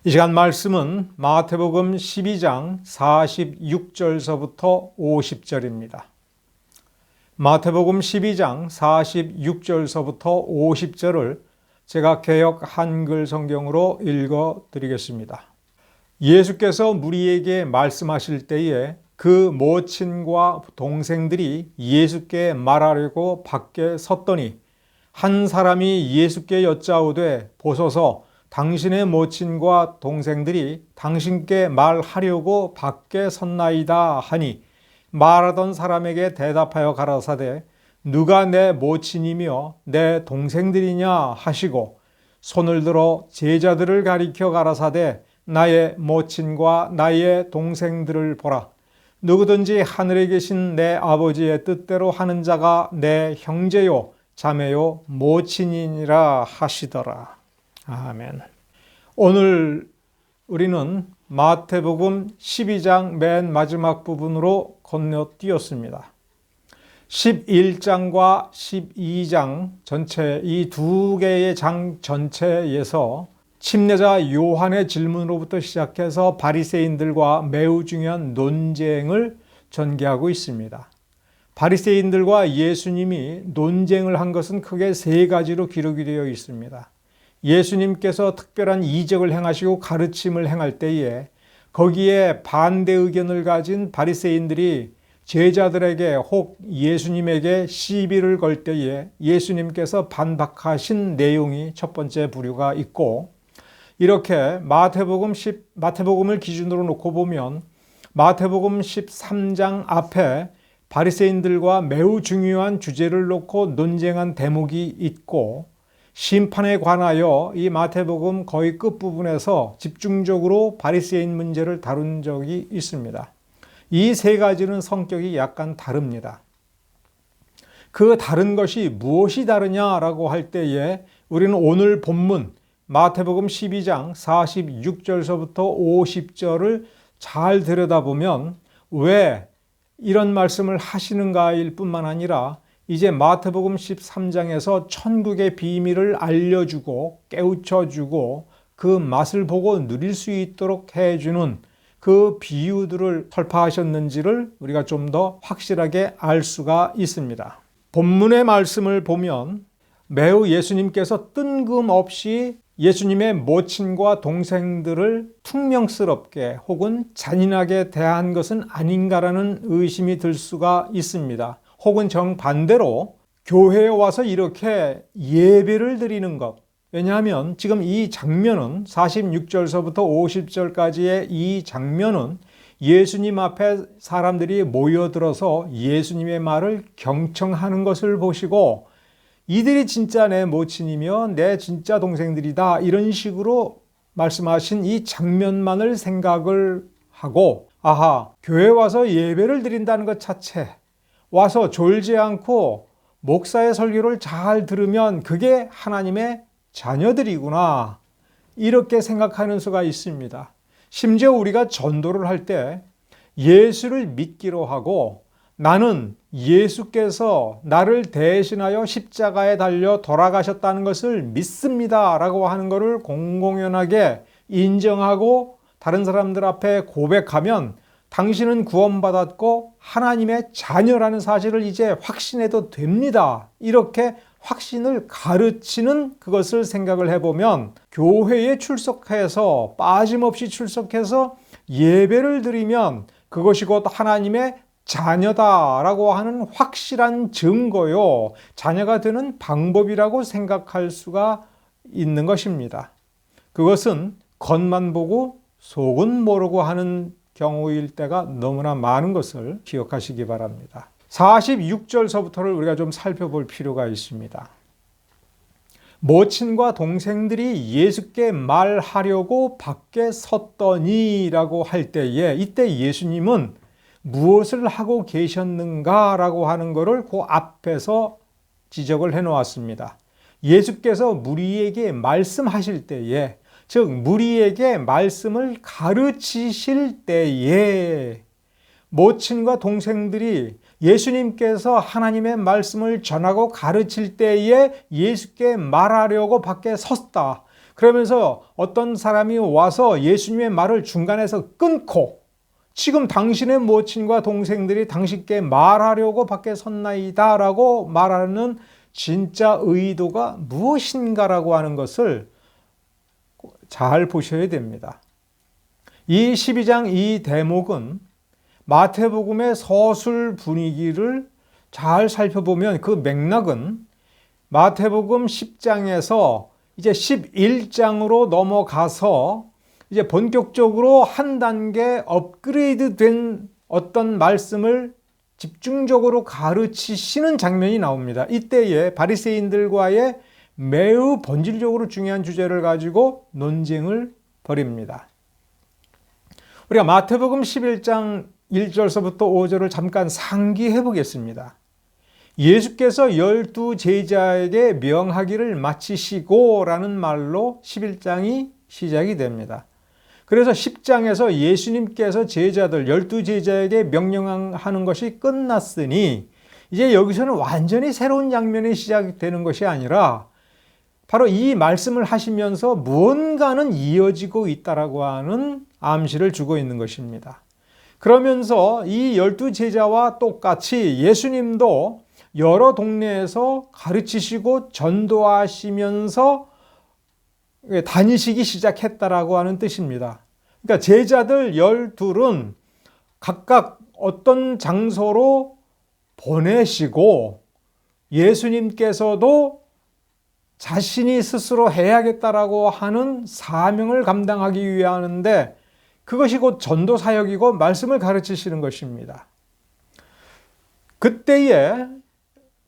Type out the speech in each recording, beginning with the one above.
이 시간 말씀은 마태복음 12장 46절서부터 50절입니다. 마태복음 12장 46절서부터 50절을 제가 개역 한글 성경으로 읽어 드리겠습니다. 예수께서 무리에게 말씀하실 때에 그 모친과 동생들이 예수께 말하려고 밖에 섰더니 한 사람이 예수께 여짜오되 보소서 당신의 모친과 동생들이 당신께 말하려고 밖에 섰나이다 하니 말하던 사람에게 대답하여 가라사대 누가 내 모친이며 내 동생들이냐 하시고 손을 들어 제자들을 가리켜 가라사대 나의 모친과 나의 동생들을 보라. 누구든지 하늘에 계신 내 아버지의 뜻대로 하는 자가 내 형제요 자매요 모친이니라 하시더라. 아멘. 오늘 우리는 마태복음 12장 맨 마지막 부분으로 건너뛰었습니다. 11장과 12장 전체 이 두 개의 장 전체에서 침례자 요한의 질문으로부터 시작해서 바리새인들과 매우 중요한 논쟁을 전개하고 있습니다. 바리새인들과 예수님이 논쟁을 한 것은 크게 세 가지로 기록이 되어 있습니다. 예수님께서 특별한 이적을 행하시고 가르침을 행할 때에 거기에 반대 의견을 가진 바리새인들이 제자들에게 혹 예수님에게 시비를 걸 때에 예수님께서 반박하신 내용이 첫 번째 부류가 있고, 이렇게 마태복음을 기준으로 놓고 보면 마태복음 13장 앞에 바리새인들과 매우 중요한 주제를 놓고 논쟁한 대목이 있고, 심판에 관하여 이 마태복음 거의 끝부분에서 집중적으로 바리새인 문제를 다룬 적이 있습니다. 이 세 가지는 성격이 약간 다릅니다. 그 다른 것이 무엇이 다르냐라고 할 때에 우리는 오늘 본문 마태복음 12장 46절서부터 50절을 잘 들여다보면 왜 이런 말씀을 하시는가일 뿐만 아니라 이제 마태복음 13장에서 천국의 비밀을 알려주고 깨우쳐주고 그 맛을 보고 누릴 수 있도록 해주는 그 비유들을 설파하셨는지를 우리가 좀 더 확실하게 알 수가 있습니다. 본문의 말씀을 보면 매우 예수님께서 뜬금없이 예수님의 모친과 동생들을 퉁명스럽게 혹은 잔인하게 대한 것은 아닌가라는 의심이 들 수가 있습니다. 혹은 정반대로 교회에 와서 이렇게 예배를 드리는 것. 왜냐하면 지금 이 장면은 46절서부터 50절까지의 이 장면은 예수님 앞에 사람들이 모여들어서 예수님의 말을 경청하는 것을 보시고 이들이 진짜 내 모친이며 내 진짜 동생들이다 이런 식으로 말씀하신 이 장면만을 생각을 하고 아하, 교회 와서 예배를 드린다는 것 자체 와서 졸지 않고 목사의 설교를 잘 들으면 그게 하나님의 자녀들이구나 이렇게 생각하는 수가 있습니다. 심지어 우리가 전도를 할 때 예수를 믿기로 하고 나는 예수께서 나를 대신하여 십자가에 달려 돌아가셨다는 것을 믿습니다 라고 하는 것을 공공연하게 인정하고 다른 사람들 앞에 고백하면 당신은 구원받았고 하나님의 자녀라는 사실을 이제 확신해도 됩니다. 이렇게 확신을 가르치는 그것을 생각을 해보면 교회에 출석해서 빠짐없이 출석해서 예배를 드리면 그것이 곧 하나님의 자녀다라고 하는 확실한 증거요. 자녀가 되는 방법이라고 생각할 수가 있는 것입니다. 그것은 겉만 보고 속은 모르고 하는 경우일 때가 너무나 많은 것을 기억하시기 바랍니다. 46절서부터를 우리가 좀 살펴볼 필요가 있습니다. 모친과 동생들이 예수께 말하려고 밖에 섰더니라고 할 때에 이때 예수님은 무엇을 하고 계셨는가라고 하는 것을 그 앞에서 지적을 해 놓았습니다. 예수께서 무리에게 말씀하실 때에 즉 무리에게 말씀을 가르치실 때에 모친과 동생들이 예수님께서 하나님의 말씀을 전하고 가르칠 때에 예수께 말하려고 밖에 섰다. 그러면서 어떤 사람이 와서 예수님의 말을 중간에서 끊고 지금 당신의 모친과 동생들이 당신께 말하려고 밖에 섰나이다 라고 말하는 진짜 의도가 무엇인가라고 하는 것을 잘 보셔야 됩니다. 이 12장 이 대목은 마태복음의 서술 분위기를 잘 살펴보면 그 맥락은 마태복음 10장에서 이제 11장으로 넘어가서 이제 본격적으로 한 단계 업그레이드 된 어떤 말씀을 집중적으로 가르치시는 장면이 나옵니다. 이때에 바리새인들과의 매우 본질적으로 중요한 주제를 가지고 논쟁을 벌입니다. 우리가 마태복음 11장 1절서부터 5절을 잠깐 상기해 보겠습니다. 예수께서 12 제자에게 명하기를 마치시고 라는 말로 11장이 시작이 됩니다. 그래서 10장에서 예수님께서 제자들 12 제자에게 명령하는 것이 끝났으니 이제 여기서는 완전히 새로운 장면이 시작되는 것이 아니라 바로 이 말씀을 하시면서 무언가는 이어지고 있다라고 하는 암시를 주고 있는 것입니다. 그러면서 이 12 제자와 똑같이 예수님도 여러 동네에서 가르치시고 전도하시면서 다니시기 시작했다라고 하는 뜻입니다. 그러니까 제자들 12은 각각 어떤 장소로 보내시고 예수님께서도 자신이 스스로 해야겠다라고 하는 사명을 감당하기 위하는데 그것이 곧 전도 사역이고 말씀을 가르치시는 것입니다. 그때에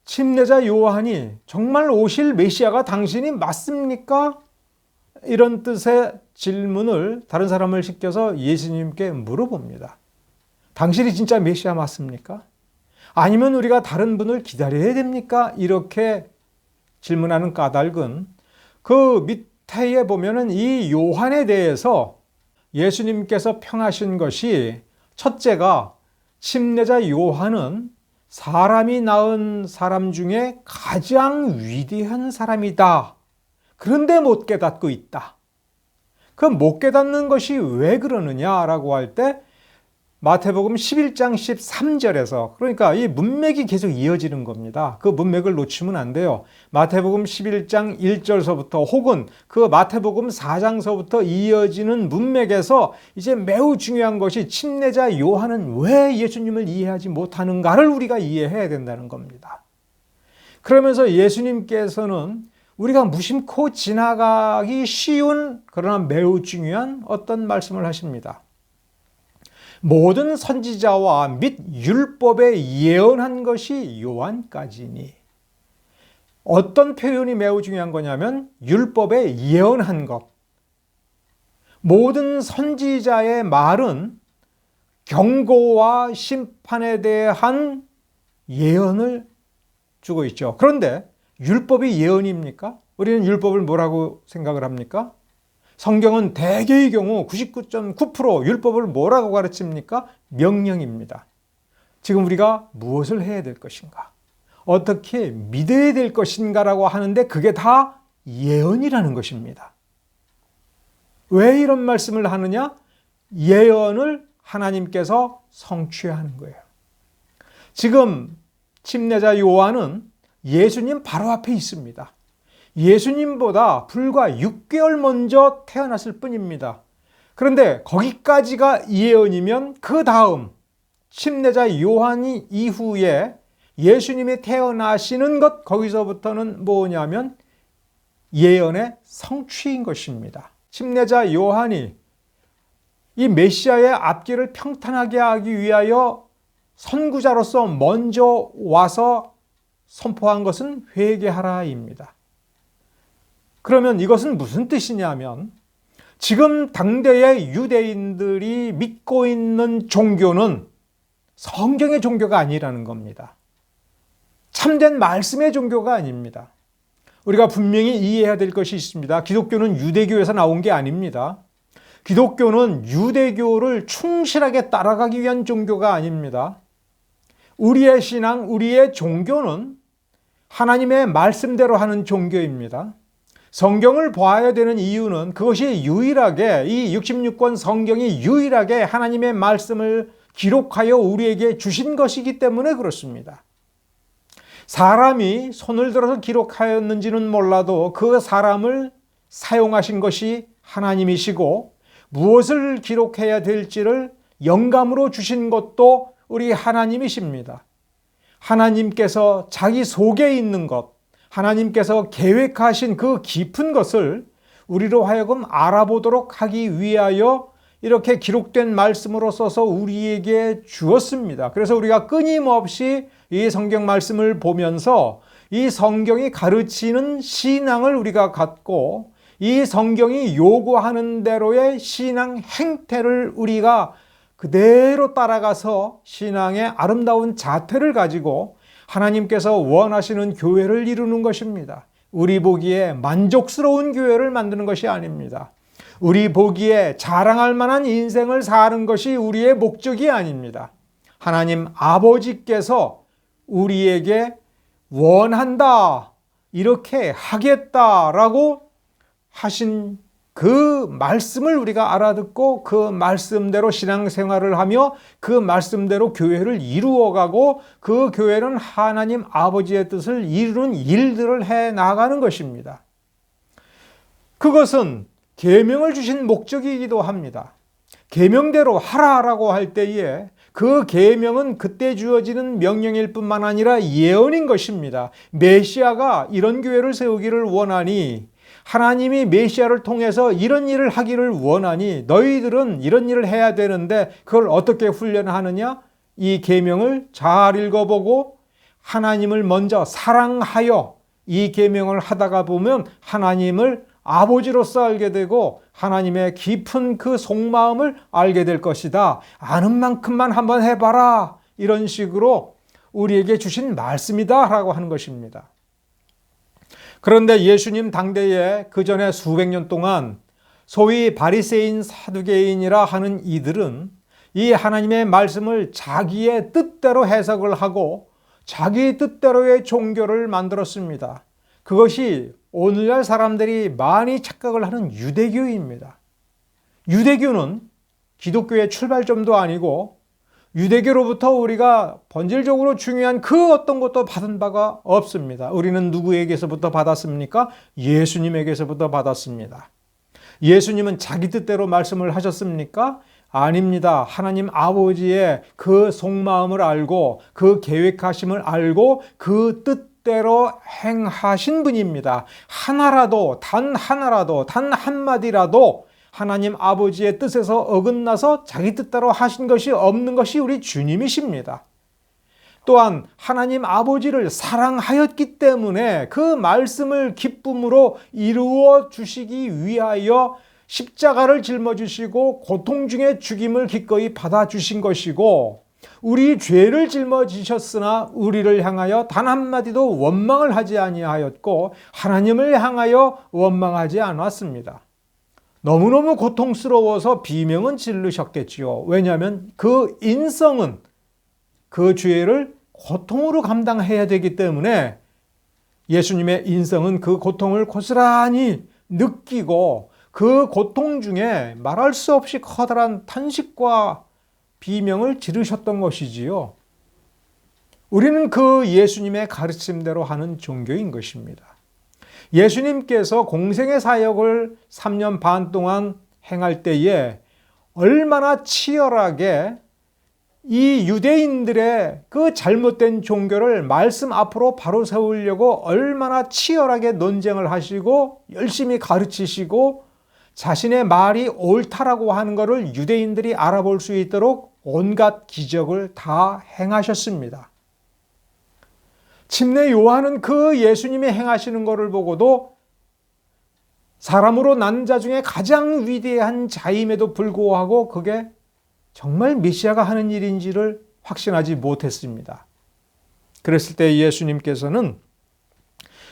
침례자 요한이 정말 오실 메시아가 당신이 맞습니까? 이런 뜻의 질문을 다른 사람을 시켜서 예수님께 물어봅니다. 당신이 진짜 메시아 맞습니까? 아니면 우리가 다른 분을 기다려야 됩니까? 이렇게 질문하는 까닭은 그 밑에 보면은 이 요한에 대해서 예수님께서 평하신 것이 첫째가 침례자 요한은 사람이 낳은 사람 중에 가장 위대한 사람이다. 그런데 못 깨닫고 있다. 그 못 깨닫는 것이 왜 그러느냐라고 할 때 마태복음 11장 13절에서 그러니까 이 문맥이 계속 이어지는 겁니다. 그 문맥을 놓치면 안 돼요. 마태복음 11장 1절서부터 혹은 그 마태복음 4장서부터 이어지는 문맥에서 이제 매우 중요한 것이 침례자 요한은 왜 예수님을 이해하지 못하는가를 우리가 이해해야 된다는 겁니다. 그러면서 예수님께서는 우리가 무심코 지나가기 쉬운 그러나 매우 중요한 어떤 말씀을 하십니다. 모든 선지자와 및 율법에 예언한 것이 요한까지니. 어떤 표현이 매우 중요한 거냐면 율법에 예언한 것. 모든 선지자의 말은 경고와 심판에 대한 예언을 주고 있죠. 그런데 율법이 예언입니까? 우리는 율법을 뭐라고 생각을 합니까? 성경은 대개의 경우 99.9% 율법을 뭐라고 가르칩니까? 명령입니다. 지금 우리가 무엇을 해야 될 것인가? 어떻게 믿어야 될 것인가라고 하는데 그게 다 예언이라는 것입니다. 왜 이런 말씀을 하느냐? 예언을 하나님께서 성취하는 거예요. 지금 침례자 요한은 예수님 바로 앞에 있습니다. 예수님보다 불과 6개월 먼저 태어났을 뿐입니다. 그런데 거기까지가 예언이면 그 다음 침례자 요한이 이후에 예수님이 태어나시는 것 거기서부터는 뭐냐면 예언의 성취인 것입니다. 침례자 요한이 이 메시아의 앞길을 평탄하게 하기 위하여 선구자로서 먼저 와서 선포한 것은 회개하라입니다. 그러면 이것은 무슨 뜻이냐면 지금 당대의 유대인들이 믿고 있는 종교는 성경의 종교가 아니라는 겁니다. 참된 말씀의 종교가 아닙니다. 우리가 분명히 이해해야 될 것이 있습니다. 기독교는 유대교에서 나온 게 아닙니다. 기독교는 유대교를 충실하게 따라가기 위한 종교가 아닙니다. 우리의 신앙, 우리의 종교는 하나님의 말씀대로 하는 종교입니다. 성경을 봐야 되는 이유는 그것이 유일하게 이 66권 성경이 유일하게 하나님의 말씀을 기록하여 우리에게 주신 것이기 때문에 그렇습니다. 사람이 손을 들어서 기록하였는지는 몰라도 그 사람을 사용하신 것이 하나님이시고 무엇을 기록해야 될지를 영감으로 주신 것도 우리 하나님이십니다. 하나님께서 자기 속에 있는 것, 하나님께서 계획하신 그 깊은 것을 우리로 하여금 알아보도록 하기 위하여 이렇게 기록된 말씀으로 써서 우리에게 주었습니다. 그래서 우리가 끊임없이 이 성경 말씀을 보면서 이 성경이 가르치는 신앙을 우리가 갖고 이 성경이 요구하는 대로의 신앙 행태를 우리가 그대로 따라가서 신앙의 아름다운 자태를 가지고 하나님께서 원하시는 교회를 이루는 것입니다. 우리 보기에 만족스러운 교회를 만드는 것이 아닙니다. 우리 보기에 자랑할 만한 인생을 사는 것이 우리의 목적이 아닙니다. 하나님 아버지께서 우리에게 원한다, 이렇게 하겠다라고 하신 그 말씀을 우리가 알아듣고 그 말씀대로 신앙생활을 하며 그 말씀대로 교회를 이루어가고 그 교회는 하나님 아버지의 뜻을 이루는 일들을 해 나가는 것입니다. 그것은 계명을 주신 목적이기도 합니다. 계명대로 하라라고 할 때에 그 계명은 그때 주어지는 명령일 뿐만 아니라 예언인 것입니다. 메시아가 이런 교회를 세우기를 원하니, 하나님이 메시아를 통해서 이런 일을 하기를 원하니 너희들은 이런 일을 해야 되는데 그걸 어떻게 훈련하느냐? 이 계명을 잘 읽어보고 하나님을 먼저 사랑하여 이 계명을 하다가 보면 하나님을 아버지로서 알게 되고 하나님의 깊은 그 속마음을 알게 될 것이다. 아는 만큼만 한번 해봐라. 이런 식으로 우리에게 주신 말씀이다 라고 하는 것입니다. 그런데 예수님 당대에 그 전에 수백 년 동안 소위 바리새인 사두개인이라 하는 이들은 이 하나님의 말씀을 자기의 뜻대로 해석을 하고 자기 뜻대로의 종교를 만들었습니다. 그것이 오늘날 사람들이 많이 착각을 하는 유대교입니다. 유대교는 기독교의 출발점도 아니고 유대교로부터 우리가 본질적으로 중요한 그 어떤 것도 받은 바가 없습니다. 우리는 누구에게서부터 받았습니까? 예수님에게서부터 받았습니다. 예수님은 자기 뜻대로 말씀을 하셨습니까? 아닙니다. 하나님 아버지의 그 속마음을 알고 그 계획하심을 알고 그 뜻대로 행하신 분입니다. 하나라도 단 하나라도 단 한마디라도 하나님 아버지의 뜻에서 어긋나서 자기 뜻대로 하신 것이 없는 것이 우리 주님이십니다. 또한 하나님 아버지를 사랑하였기 때문에 그 말씀을 기쁨으로 이루어 주시기 위하여 십자가를 짊어지시고 고통 중에 죽임을 기꺼이 받아주신 것이고, 우리 죄를 짊어지셨으나 우리를 향하여 단 한마디도 원망을 하지 아니하였고 하나님을 향하여 원망하지 않았습니다. 너무너무 고통스러워서 비명은 지르셨겠지요. 왜냐하면 그 인성은 그 죄를 고통으로 감당해야 되기 때문에 예수님의 인성은 그 고통을 고스란히 느끼고 그 고통 중에 말할 수 없이 커다란 탄식과 비명을 지르셨던 것이지요. 우리는 그 예수님의 가르침대로 하는 종교인 것입니다. 예수님께서 공생의 사역을 3년 반 동안 행할 때에 얼마나 치열하게 이 유대인들의 그 잘못된 종교를 말씀 앞으로 바로 세우려고 얼마나 치열하게 논쟁을 하시고 열심히 가르치시고 자신의 말이 옳다라고 하는 것을 유대인들이 알아볼 수 있도록 온갖 기적을 다 행하셨습니다. 침례 요한은 그 예수님이 행하시는 것을 보고도 사람으로 난 자 중에 가장 위대한 자임에도 불구하고 그게 정말 메시아가 하는 일인지를 확신하지 못했습니다. 그랬을 때 예수님께서는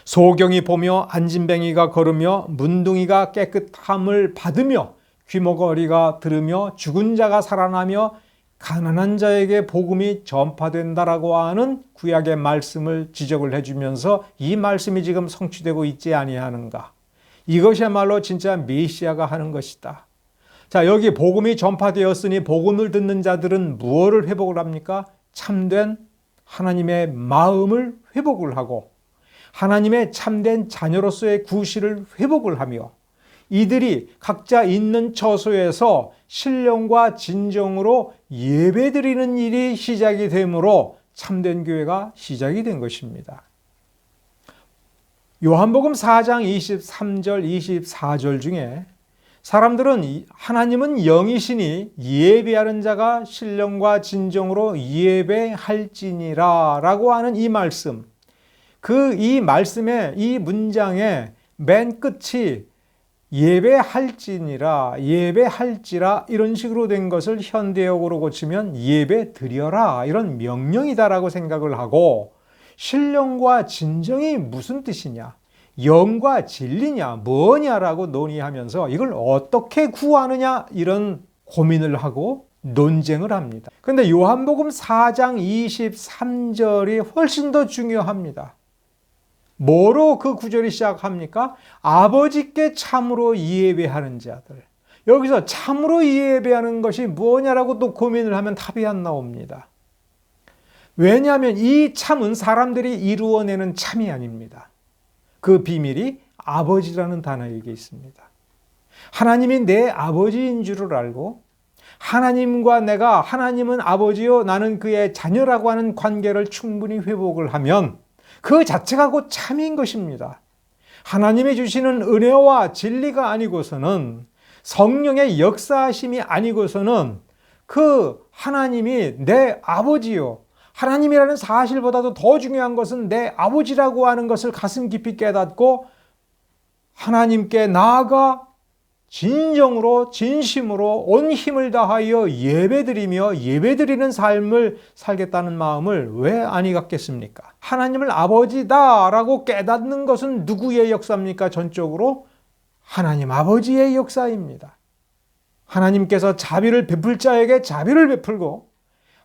소경이 보며 안진뱅이가 걸으며 문둥이가 깨끗함을 받으며 귀머거리가 들으며 죽은 자가 살아나며 가난한 자에게 복음이 전파된다라고 하는 구약의 말씀을 지적을 해주면서 이 말씀이 지금 성취되고 있지 아니하는가, 이것이야말로 진짜 메시아가 하는 것이다. 자, 여기 복음이 전파되었으니 복음을 듣는 자들은 무엇을 회복을 합니까? 참된 하나님의 마음을 회복을 하고 하나님의 참된 자녀로서의 구실을 회복을 하며 이들이 각자 있는 처소에서 신령과 진정으로 예배드리는 일이 시작이 되므로 참된 교회가 시작이 된 것입니다. 요한복음 4장 23절 24절 중에 사람들은 하나님은 영이시니 예배하는 자가 신령과 진정으로 예배할지니라 라고 하는 이 말씀, 이 말씀의 이 문장의 맨 끝이 예배할지니라, 예배할지라 이런 식으로 된 것을 현대역으로 고치면 예배드려라 이런 명령이다라고 생각을 하고, 신령과 진정이 무슨 뜻이냐, 영과 진리냐 뭐냐라고 논의하면서 이걸 어떻게 구하느냐 이런 고민을 하고 논쟁을 합니다. 그런데 요한복음 4장 23절이 훨씬 더 중요합니다. 뭐로 그 구절이 시작합니까? 아버지께 참으로 예배하는 자들. 여기서 참으로 예배하는 것이 뭐냐라고 또 고민을 하면 답이 안 나옵니다. 왜냐하면 이 참은 사람들이 이루어내는 참이 아닙니다. 그 비밀이 아버지라는 단어에 있습니다. 하나님이 내 아버지인 줄을 알고 하나님과 내가, 하나님은 아버지요 나는 그의 자녀라고 하는 관계를 충분히 회복을 하면 그 자체가 곧 참인 것입니다. 하나님이 주시는 은혜와 진리가 아니고서는, 성령의 역사하심이 아니고서는 그 하나님이 내 아버지요, 하나님이라는 사실보다도 더 중요한 것은 내 아버지라고 하는 것을 가슴 깊이 깨닫고 하나님께 나아가 진정으로 진심으로 온 힘을 다하여 예배드리며 예배드리는 삶을 살겠다는 마음을 왜 아니 갖겠습니까? 하나님을 아버지다라고 깨닫는 것은 누구의 역사입니까? 전적으로 하나님 아버지의 역사입니다. 하나님께서 자비를 베풀 자에게 자비를 베풀고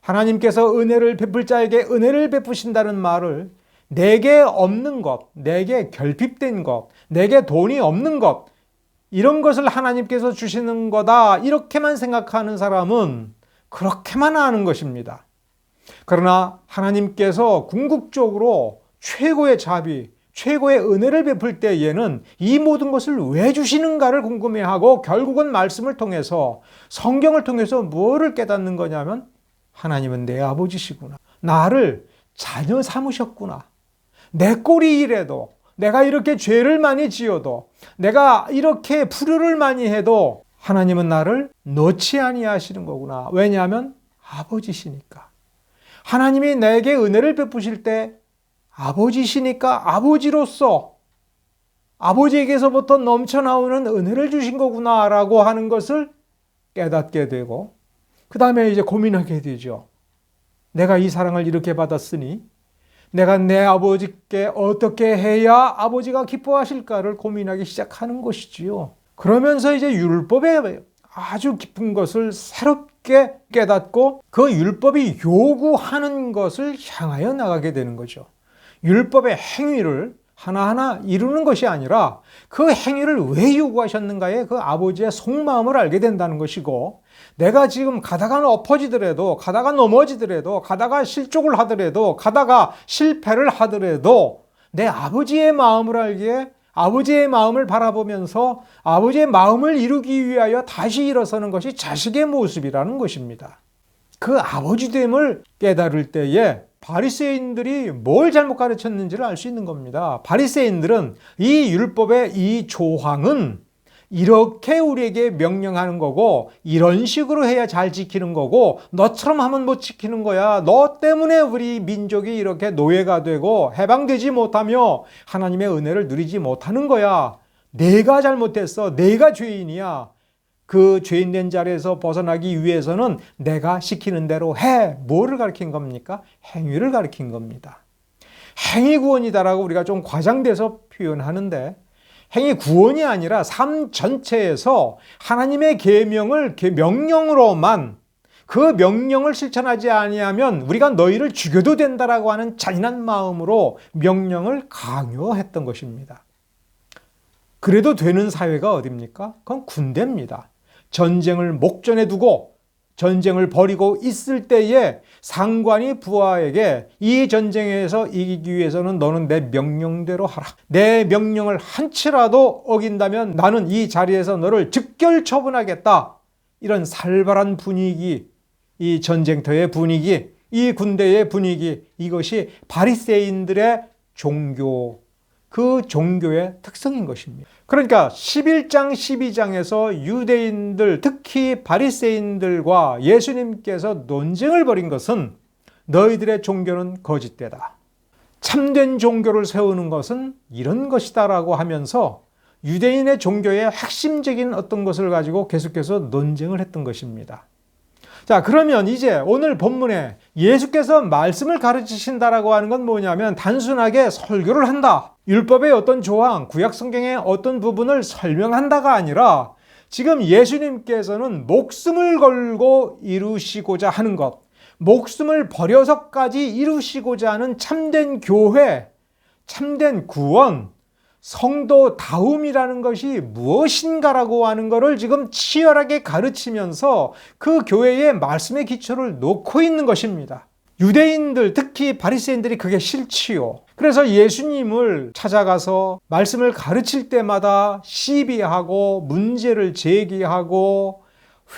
하나님께서 은혜를 베풀 자에게 은혜를 베푸신다는 말을 내게 없는 것, 내게 결핍된 것, 내게 돈이 없는 것, 이런 것을 하나님께서 주시는 거다 이렇게만 생각하는 사람은 그렇게만 아는 것입니다. 그러나 하나님께서 궁극적으로 최고의 자비, 최고의 은혜를 베풀 때에는 이 모든 것을 왜 주시는가를 궁금해하고 결국은 말씀을 통해서, 성경을 통해서 무엇을 깨닫는 거냐면 하나님은 내 아버지시구나. 나를 자녀 삼으셨구나. 내 꼴이 이래도, 내가 이렇게 죄를 많이 지어도, 내가 이렇게 불효를 많이 해도 하나님은 나를 놓지 아니하시는 거구나. 왜냐하면 아버지시니까. 하나님이 내게 은혜를 베푸실 때 아버지시니까 아버지로서 아버지에게서부터 넘쳐나오는 은혜를 주신 거구나 라고 하는 것을 깨닫게 되고, 그 다음에 이제 고민하게 되죠. 내가 이 사랑을 이렇게 받았으니 내가 내 아버지께 어떻게 해야 아버지가 기뻐하실까를 고민하기 시작하는 것이지요. 그러면서 이제 율법의 아주 깊은 것을 새롭게 깨닫고 그 율법이 요구하는 것을 향하여 나가게 되는 거죠. 율법의 행위를 하나하나 이루는 것이 아니라 그 행위를 왜 요구하셨는가에 그 아버지의 속마음을 알게 된다는 것이고, 내가 지금 가다가 엎어지더라도, 가다가 넘어지더라도, 가다가 실족을 하더라도, 가다가 실패를 하더라도 내 아버지의 마음을 알기에, 아버지의 마음을 바라보면서 아버지의 마음을 이루기 위하여 다시 일어서는 것이 자식의 모습이라는 것입니다. 그 아버지됨을 깨달을 때에 바리새인들이 뭘 잘못 가르쳤는지를 알 수 있는 겁니다. 바리새인들은 이 율법의 이 조항은 이렇게 우리에게 명령하는 거고, 이런 식으로 해야 잘 지키는 거고, 너처럼 하면 못 지키는 거야. 너 때문에 우리 민족이 이렇게 노예가 되고 해방되지 못하며 하나님의 은혜를 누리지 못하는 거야. 내가 잘못했어. 내가 죄인이야. 그 죄인된 자리에서 벗어나기 위해서는 내가 시키는 대로 해. 뭐를 가르친 겁니까? 행위를 가르친 겁니다. 행위 구원이다라고 우리가 좀 과장돼서 표현하는데, 행위 구원이 아니라 삶 전체에서 하나님의 계명을 명령으로만, 그 명령을 실천하지 아니하면 우리가 너희를 죽여도 된다라고 하는 잔인한 마음으로 명령을 강요했던 것입니다. 그래도 되는 사회가 어딥니까? 그건 군대입니다. 전쟁을 목전에 두고 전쟁을 벌이고 있을 때에 상관이 부하에게 이 전쟁에서 이기기 위해서는 너는 내 명령대로 하라. 내 명령을 한치라도 어긴다면 나는 이 자리에서 너를 즉결 처분하겠다. 이런 살벌한 분위기, 이 전쟁터의 분위기, 이 군대의 분위기, 이것이 바리새인들의 종교, 그 종교의 특성인 것입니다. 그러니까 11장, 12장에서 유대인들, 특히 바리새인들과 예수님께서 논쟁을 벌인 것은 너희들의 종교는 거짓되다. 참된 종교를 세우는 것은 이런 것이다라고 하면서 유대인의 종교의 핵심적인 어떤 것을 가지고 계속해서 논쟁을 했던 것입니다. 자, 그러면 이제 오늘 본문에 예수께서 말씀을 가르치신다라고 하는 건 뭐냐면 단순하게 설교를 한다. 율법의 어떤 조항, 구약 성경의 어떤 부분을 설명한다가 아니라 지금 예수님께서는 목숨을 걸고 이루시고자 하는 것, 목숨을 버려서까지 이루시고자 하는 참된 교회, 참된 구원, 성도다움이라는 것이 무엇인가라고 하는 것을 지금 치열하게 가르치면서 그 교회의 말씀의 기초를 놓고 있는 것입니다. 유대인들, 특히 바리새인들이 그게 싫지요. 그래서 예수님을 찾아가서 말씀을 가르칠 때마다 시비하고 문제를 제기하고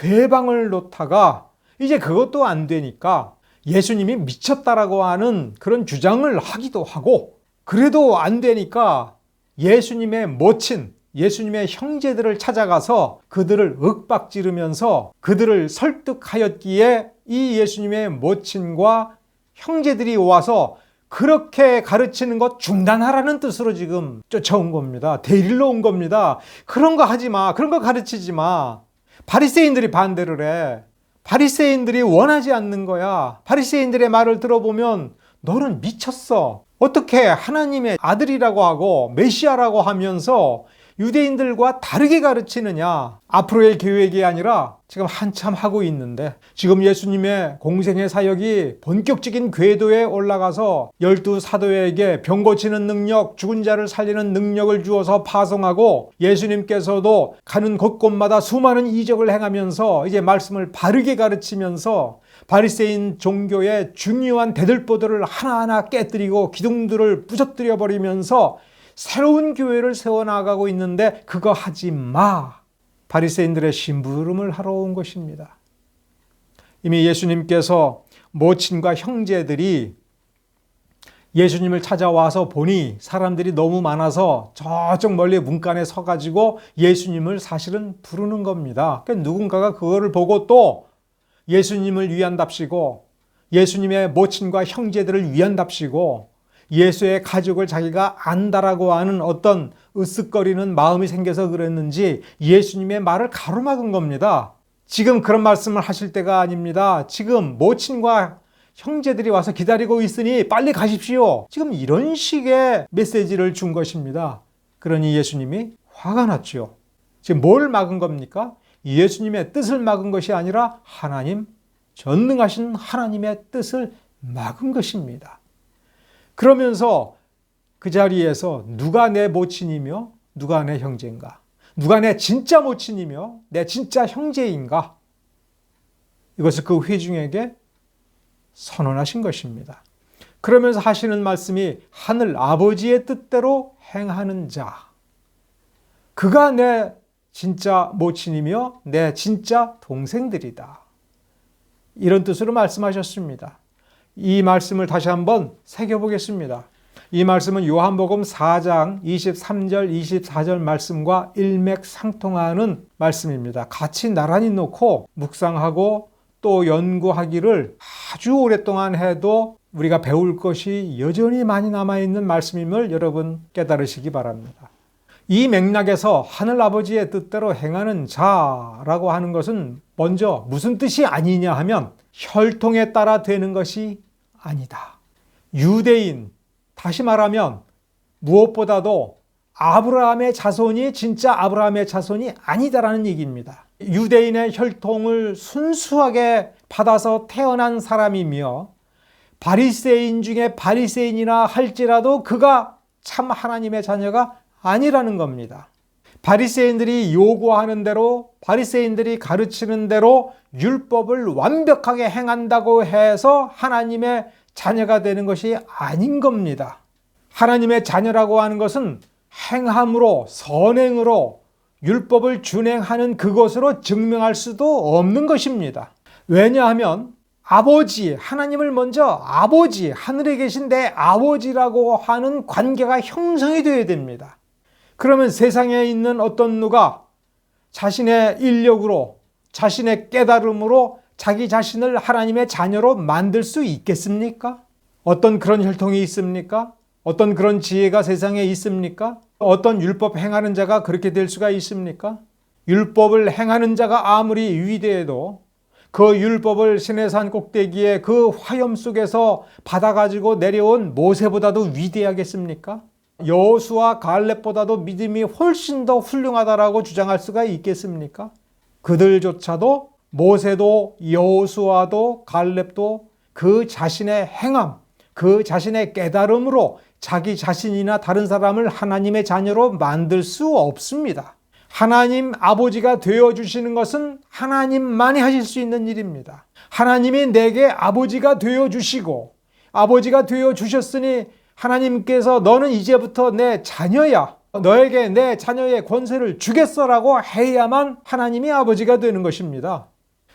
회방을 놓다가 이제 그것도 안 되니까 예수님이 미쳤다라고 하는 그런 주장을 하기도 하고, 그래도 안 되니까 예수님의 모친, 예수님의 형제들을 찾아가서 그들을 윽박지르면서 그들을 설득하였기에 이 예수님의 모친과 형제들이 와서 그렇게 가르치는 것 중단하라는 뜻으로 지금 쫓아온 겁니다. 데리러 온 겁니다. 그런 거 하지 마. 그런 거 가르치지 마. 바리새인들이 반대를 해. 바리새인들이 원하지 않는 거야. 바리새인들의 말을 들어보면 너는 미쳤어. 어떻게 하나님의 아들이라고 하고 메시아라고 하면서 유대인들과 다르게 가르치느냐. 앞으로의 계획이 아니라 지금 한참 하고 있는데, 지금 예수님의 공생의 사역이 본격적인 궤도에 올라가서 12 사도에게 병 고치는 능력, 죽은 자를 살리는 능력을 주어서 파송하고, 예수님께서도 가는 곳곳마다 수많은 이적을 행하면서 이제 말씀을 바르게 가르치면서 바리새인 종교의 중요한 대들보들을 하나하나 깨뜨리고 기둥들을 부서뜨려 버리면서 새로운 교회를 세워나가고 있는데 그거 하지 마. 바리새인들의 심부름을 하러 온 것입니다. 이미 예수님께서 모친과 형제들이 예수님을 찾아와서 보니 사람들이 너무 많아서 저쪽 멀리 문간에 서가지고 예수님을 사실은 부르는 겁니다. 그러니까 누군가가 그거를 보고 또 예수님을 위한답시고 예수님의 모친과 형제들을 위한답시고 예수의 가족을 자기가 안다라고 하는 어떤 으쓱거리는 마음이 생겨서 그랬는지 예수님의 말을 가로막은 겁니다. 지금 그런 말씀을 하실 때가 아닙니다. 지금 모친과 형제들이 와서 기다리고 있으니 빨리 가십시오. 지금 이런 식의 메시지를 준 것입니다. 그러니 예수님이 화가 났죠. 지금 뭘 막은 겁니까? 예수님의 뜻을 막은 것이 아니라 하나님, 전능하신 하나님의 뜻을 막은 것입니다. 그러면서 그 자리에서 누가 내 모친이며 누가 내 형제인가? 누가 내 진짜 모친이며 내 진짜 형제인가? 이것을 그 회중에게 선언하신 것입니다. 그러면서 하시는 말씀이 하늘 아버지의 뜻대로 행하는 자, 그가 내 진짜 모친이며 내 진짜 동생들이다. 이런 뜻으로 말씀하셨습니다. 이 말씀을 다시 한번 새겨보겠습니다. 이 말씀은 요한복음 4장 23절, 24절 말씀과 일맥상통하는 말씀입니다. 같이 나란히 놓고 묵상하고 또 연구하기를 아주 오랫동안 해도 우리가 배울 것이 여전히 많이 남아있는 말씀임을 여러분 깨달으시기 바랍니다. 이 맥락에서 하늘아버지의 뜻대로 행하는 자라고 하는 것은 먼저 무슨 뜻이 아니냐 하면 혈통에 따라 되는 것이 아니다. 유대인, 다시 말하면 무엇보다도 아브라함의 자손이 진짜 아브라함의 자손이 아니다라는 얘기입니다. 유대인의 혈통을 순수하게 받아서 태어난 사람이며 바리새인 중에 바리새인이나 할지라도 그가 참 하나님의 자녀가 아니라는 겁니다. 바리새인들이 요구하는 대로, 바리새인들이 가르치는 대로 율법을 완벽하게 행한다고 해서 하나님의 자녀가 되는 것이 아닌 겁니다. 하나님의 자녀라고 하는 것은 행함으로, 선행으로 율법을 준행하는 그것으로 증명할 수도 없는 것입니다. 왜냐하면 아버지, 하나님을 먼저 아버지, 하늘에 계신 내 아버지라고 하는 관계가 형성이 되어야 됩니다. 그러면 세상에 있는 어떤 누가 자신의 인력으로, 자신의 깨달음으로 자기 자신을 하나님의 자녀로 만들 수 있겠습니까? 어떤 그런 혈통이 있습니까? 어떤 그런 지혜가 세상에 있습니까? 어떤 율법 행하는 자가 그렇게 될 수가 있습니까? 율법을 행하는 자가 아무리 위대해도 그 율법을 시내산 꼭대기에 그 화염 속에서 받아가지고 내려온 모세보다도 위대하겠습니까? 여호수아 갈렙보다도 믿음이 훨씬 더 훌륭하다라고 주장할 수가 있겠습니까? 그들조차도 모세도 여호수아도 갈렙도 그 자신의 행함, 그 자신의 깨달음으로 자기 자신이나 다른 사람을 하나님의 자녀로 만들 수 없습니다. 하나님 아버지가 되어주시는 것은 하나님만이 하실 수 있는 일입니다. 하나님이 내게 아버지가 되어주시고 아버지가 되어주셨으니 하나님께서 너는 이제부터 내 자녀야, 너에게 내 자녀의 권세를 주겠어라고 해야만 하나님이 아버지가 되는 것입니다.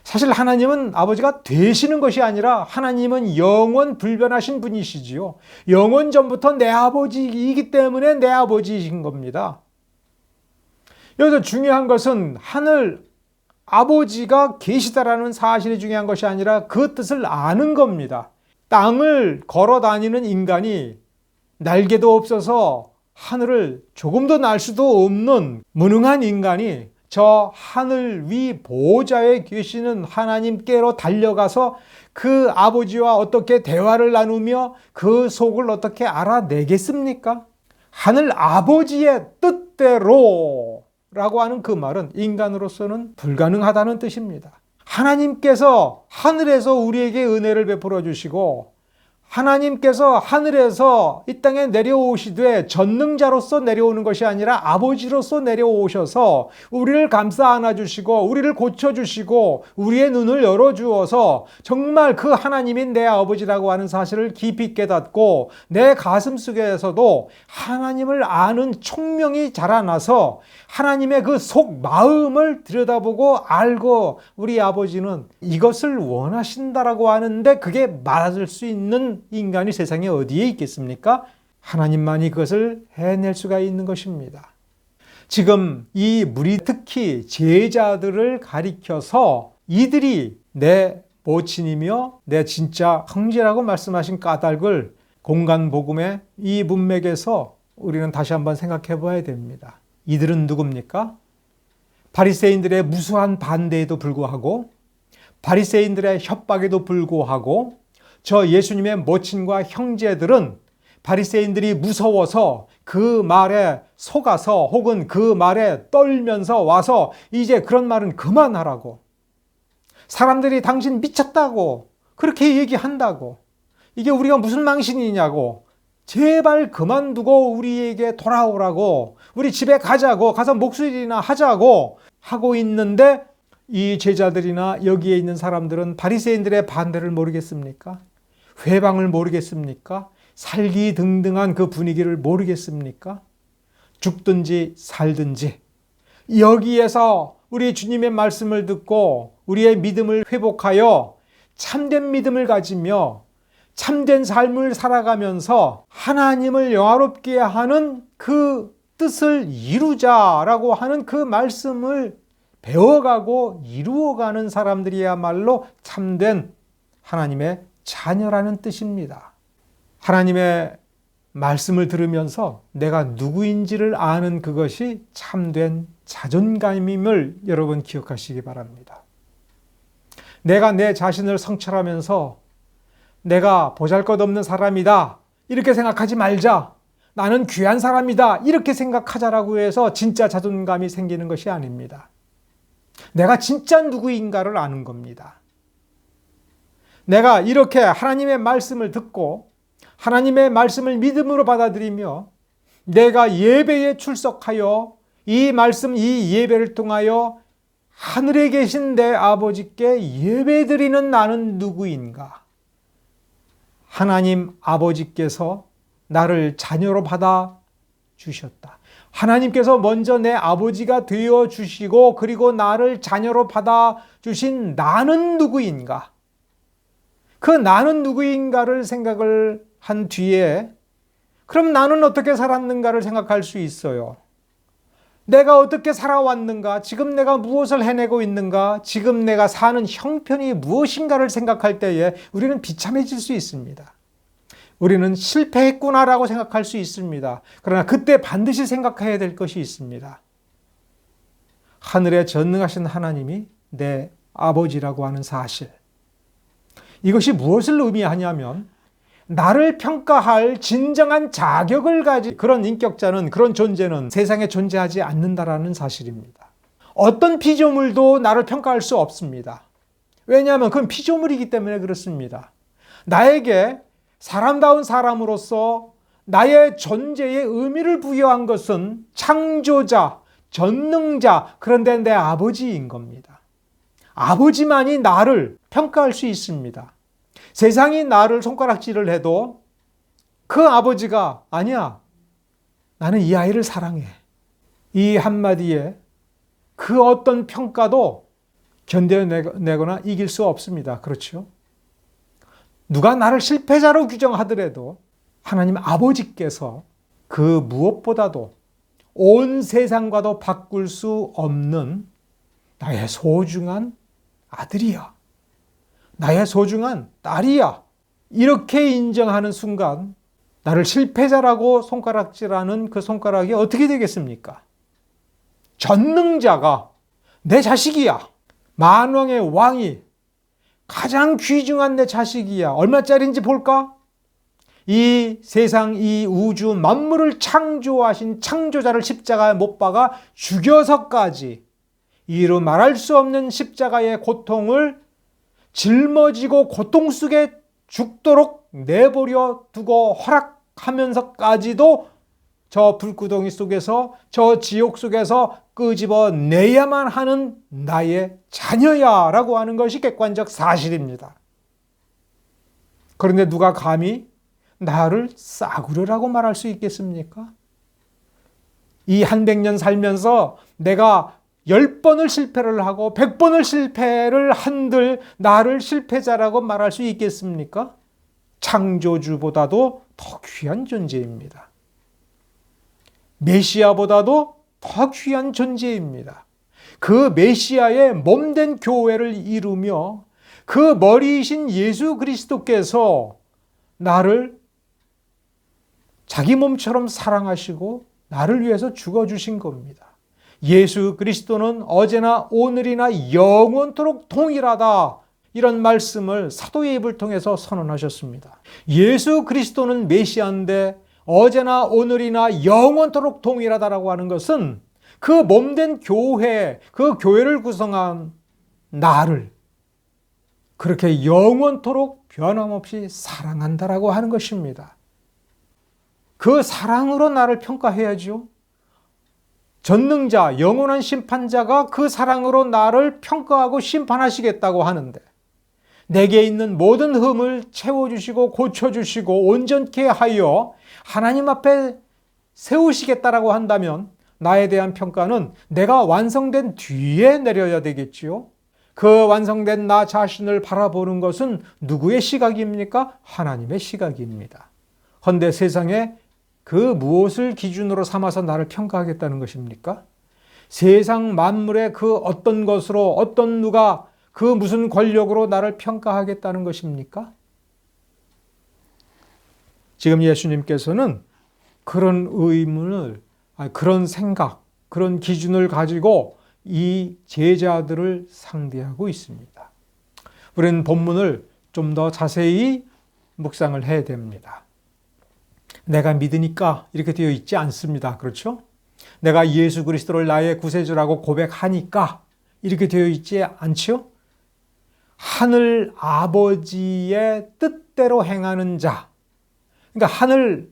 사실 하나님은 아버지가 되시는 것이 아니라 하나님은 영원 불변하신 분이시지요. 영원 전부터 내 아버지이기 때문에 내 아버지이신 겁니다. 여기서 중요한 것은 하늘 아버지가 계시다라는 사실이 중요한 것이 아니라 그 뜻을 아는 겁니다. 땅을 걸어 다니는 인간이 날개도 없어서 하늘을 조금도 날 수도 없는 무능한 인간이 저 하늘 위 보좌에 계시는 하나님께로 달려가서 그 아버지와 어떻게 대화를 나누며 그 속을 어떻게 알아내겠습니까? 하늘 아버지의 뜻대로 라고 하는 그 말은 인간으로서는 불가능하다는 뜻입니다. 하나님께서 하늘에서 우리에게 은혜를 베풀어 주시고 하나님께서 하늘에서 이 땅에 내려오시되 전능자로서 내려오는 것이 아니라 아버지로서 내려오셔서 우리를 감싸 안아주시고 우리를 고쳐주시고 우리의 눈을 열어주어서 정말 그 하나님인 내 아버지라고 하는 사실을 깊이 깨닫고 내 가슴 속에서도 하나님을 아는 총명이 자라나서 하나님의 그 속 마음을 들여다보고 알고 우리 아버지는 이것을 원하신다라고 하는데 그게 맞을 수 있는 인간이 세상에 어디에 있겠습니까? 하나님만이 그것을 해낼 수가 있는 것입니다. 지금 이 무리 특히 제자들을 가리켜서 이들이 내 모친이며 내 진짜 형제라고 말씀하신 까닭을 공간복음의 이 문맥에서 우리는 다시 한번 생각해 봐야 됩니다. 이들은 누굽니까? 바리새인들의 무수한 반대에도 불구하고 바리새인들의 협박에도 불구하고 저 예수님의 모친과 형제들은 바리새인들이 무서워서 그 말에 속아서 혹은 그 말에 떨면서 와서 이제 그런 말은 그만하라고, 사람들이 당신 미쳤다고 그렇게 얘기한다고, 이게 우리가 무슨 망신이냐고, 제발 그만두고 우리에게 돌아오라고, 우리 집에 가자고, 가서 목소리나 하자고 하고 있는데 이 제자들이나 여기에 있는 사람들은 바리새인들의 반대를 모르겠습니까? 회방을 모르겠습니까? 살기등등한 그 분위기를 모르겠습니까? 죽든지 살든지 여기에서 우리 주님의 말씀을 듣고 우리의 믿음을 회복하여 참된 믿음을 가지며 참된 삶을 살아가면서 하나님을 영화롭게 하는 그 뜻을 이루자라고 하는 그 말씀을 배워가고 이루어가는 사람들이야말로 참된 하나님의 자녀라는 뜻입니다. 하나님의 말씀을 들으면서 내가 누구인지를 아는 그것이 참된 자존감임을 여러분 기억하시기 바랍니다. 내가 내 자신을 성찰하면서 내가 보잘것없는 사람이다 이렇게 생각하지 말자, 나는 귀한 사람이다 이렇게 생각하자라고 해서 진짜 자존감이 생기는 것이 아닙니다. 내가 진짜 누구인가를 아는 겁니다. 내가 이렇게 하나님의 말씀을 듣고 하나님의 말씀을 믿음으로 받아들이며 내가 예배에 출석하여 이 말씀, 이 예배를 통하여 하늘에 계신 내 아버지께 예배드리는 나는 누구인가? 하나님 아버지께서 나를 자녀로 받아 주셨다. 하나님께서 먼저 내 아버지가 되어 주시고 그리고 나를 자녀로 받아 주신 나는 누구인가? 그 나는 누구인가를 생각을 한 뒤에 그럼 나는 어떻게 살았는가를 생각할 수 있어요. 내가 어떻게 살아왔는가? 지금 내가 무엇을 해내고 있는가? 지금 내가 사는 형편이 무엇인가를 생각할 때에 우리는 비참해질 수 있습니다. 우리는 실패했구나라고 생각할 수 있습니다. 그러나 그때 반드시 생각해야 될 것이 있습니다. 하늘에 전능하신 하나님이 내 아버지라고 하는 사실. 이것이 무엇을 의미하냐면 나를 평가할 진정한 자격을 가진 그런 인격자는, 그런 존재는 세상에 존재하지 않는다라는 사실입니다. 어떤 피조물도 나를 평가할 수 없습니다. 왜냐하면 그건 피조물이기 때문에 그렇습니다. 나에게 사람다운 사람으로서 나의 존재에 의미를 부여한 것은 창조자, 전능자, 그런데 내 아버지인 겁니다. 아버지만이 나를 평가할 수 있습니다. 세상이 나를 손가락질을 해도 그 아버지가 아니야, 나는 이 아이를 사랑해. 이 한마디에 그 어떤 평가도 견뎌내거나 이길 수 없습니다. 그렇죠? 누가 나를 실패자로 규정하더라도 하나님 아버지께서 그 무엇보다도 온 세상과도 바꿀 수 없는 나의 소중한 아들이야. 나의 소중한 딸이야. 이렇게 인정하는 순간 나를 실패자라고 손가락질하는 그 손가락이 어떻게 되겠습니까? 전능자가 내 자식이야. 만왕의 왕이 가장 귀중한 내 자식이야. 얼마짜리인지 볼까? 이 세상, 이 우주 만물을 창조하신 창조자를 십자가에 못 박아 죽여서까지 이루 말할 수 없는 십자가의 고통을 짊어지고 고통 속에 죽도록 내버려 두고 허락하면서까지도 저 불구덩이 속에서, 저 지옥 속에서 끄집어내야만 하는 나의 자녀야 라고 하는 것이 객관적 사실입니다. 그런데 누가 감히 나를 싸구려라고 말할 수 있겠습니까? 이 한 100년 살면서 내가 10번을 실패를 하고 100번을 실패를 한들 나를 실패자라고 말할 수 있겠습니까? 창조주보다도 더 귀한 존재입니다. 메시아보다도 더 귀한 존재입니다. 그 메시아의 몸된 교회를 이루며 그 머리이신 예수 그리스도께서 나를 자기 몸처럼 사랑하시고 나를 위해서 죽어주신 겁니다. 예수 그리스도는 어제나 오늘이나 영원토록 동일하다. 이런 말씀을 사도의 입을 통해서 선언하셨습니다. 예수 그리스도는 메시아인데 어제나 오늘이나 영원토록 동일하다라고 하는 것은 그 몸된 교회, 그 교회를 구성한 나를 그렇게 영원토록 변함없이 사랑한다라고 하는 것입니다. 그 사랑으로 나를 평가해야죠. 전능자, 영원한 심판자가 그 사랑으로 나를 평가하고 심판하시겠다고 하는데 내게 있는 모든 흠을 채워주시고 고쳐주시고 온전케 하여 하나님 앞에 세우시겠다라고 한다면 나에 대한 평가는 내가 완성된 뒤에 내려야 되겠지요. 그 완성된 나 자신을 바라보는 것은 누구의 시각입니까? 하나님의 시각입니다. 그런데 세상에 그 무엇을 기준으로 삼아서 나를 평가하겠다는 것입니까? 세상 만물의 그 어떤 것으로 어떤 누가 그 무슨 권력으로 나를 평가하겠다는 것입니까? 지금 예수님께서는 그런 의문을, 그런 생각, 그런 기준을 가지고 이 제자들을 상대하고 있습니다. 우리는 본문을 좀 더 자세히 묵상을 해야 됩니다. 내가 믿으니까 이렇게 되어 있지 않습니다. 그렇죠? 내가 예수 그리스도를 나의 구세주라고 고백하니까 이렇게 되어 있지 않죠? 하늘 아버지의 뜻대로 행하는 자. 그러니까 하늘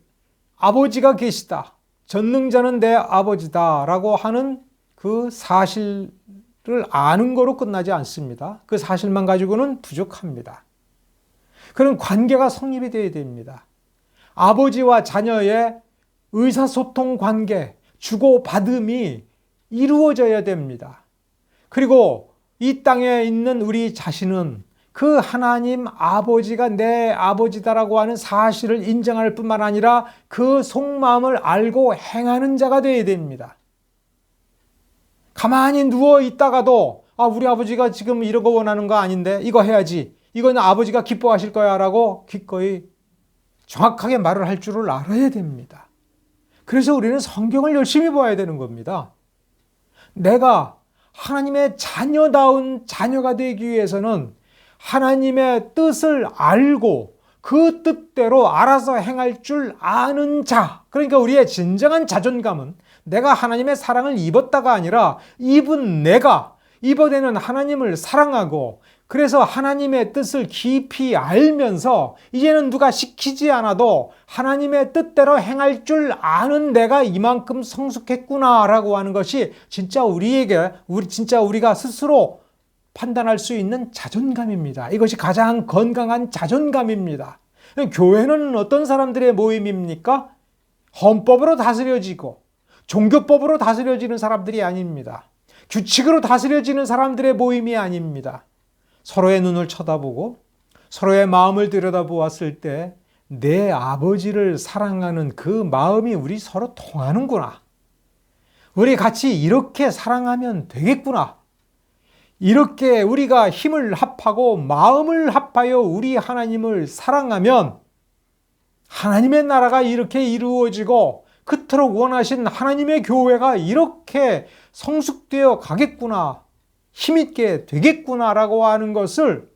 아버지가 계시다. 전능자는 내 아버지다라고 하는 그 사실을 아는 거로 끝나지 않습니다. 그 사실만 가지고는 부족합니다. 그런 관계가 성립이 되어야 됩니다. 아버지와 자녀의 의사소통 관계, 주고받음이 이루어져야 됩니다. 그리고 이 땅에 있는 우리 자신은 그 하나님 아버지가 내 아버지다라고 하는 사실을 인정할 뿐만 아니라 그 속마음을 알고 행하는 자가 되어야 됩니다. 가만히 누워 있다가도 우리 아버지가 지금 이런 거 원하는 거 아닌데 이거 해야지. 이건 아버지가 기뻐하실 거야 라고 기꺼이 정확하게 말을 할 줄을 알아야 됩니다. 그래서 우리는 성경을 열심히 봐야 되는 겁니다. 내가 하나님의 자녀다운 자녀가 되기 위해서는 하나님의 뜻을 알고 그 뜻대로 알아서 행할 줄 아는 자, 그러니까 우리의 진정한 자존감은 내가 하나님의 사랑을 입었다가 아니라 입은 내가 입어내는 하나님을 사랑하고 그래서 하나님의 뜻을 깊이 알면서 이제는 누가 시키지 않아도 하나님의 뜻대로 행할 줄 아는 내가 이만큼 성숙했구나라고 하는 것이 진짜 우리가 스스로 판단할 수 있는 자존감입니다. 이것이 가장 건강한 자존감입니다. 교회는 어떤 사람들의 모임입니까? 헌법으로 다스려지고 종교법으로 다스려지는 사람들이 아닙니다. 규칙으로 다스려지는 사람들의 모임이 아닙니다. 서로의 눈을 쳐다보고 서로의 마음을 들여다보았을 때 내 아버지를 사랑하는 그 마음이 우리 서로 통하는구나. 우리 같이 이렇게 사랑하면 되겠구나. 이렇게 우리가 힘을 합하고 마음을 합하여 우리 하나님을 사랑하면 하나님의 나라가 이렇게 이루어지고 그토록 원하신 하나님의 교회가 이렇게 성숙되어 가겠구나, 힘있게 되겠구나라고 하는 것을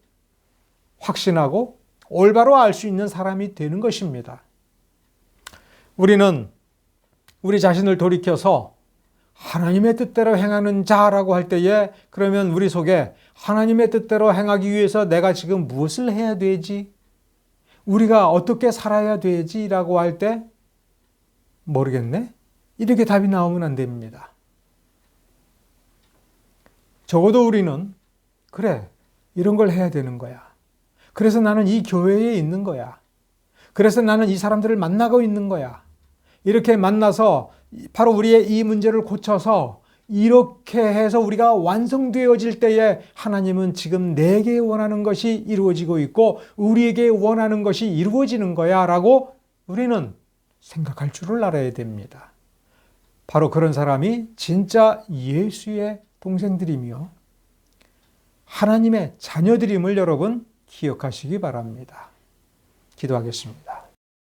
확신하고 올바로 알 수 있는 사람이 되는 것입니다. 우리는 우리 자신을 돌이켜서 하나님의 뜻대로 행하는 자라고 할 때에 그러면 우리 속에 하나님의 뜻대로 행하기 위해서 내가 지금 무엇을 해야 되지? 우리가 어떻게 살아야 되지? 라고 할 때 모르겠네? 이렇게 답이 나오면 안 됩니다. 적어도 우리는 그래, 이런 걸 해야 되는 거야. 그래서 나는 이 교회에 있는 거야. 그래서 나는 이 사람들을 만나고 있는 거야. 이렇게 만나서 바로 우리의 이 문제를 고쳐서 이렇게 해서 우리가 완성되어질 때에 하나님은 지금 내게 원하는 것이 이루어지고 있고 우리에게 원하는 것이 이루어지는 거야 라고 우리는 생각할 줄을 알아야 됩니다. 바로 그런 사람이 진짜 예수의 동생들이며 하나님의 자녀들임을 여러분 기억하시기 바랍니다. 기도하겠습니다.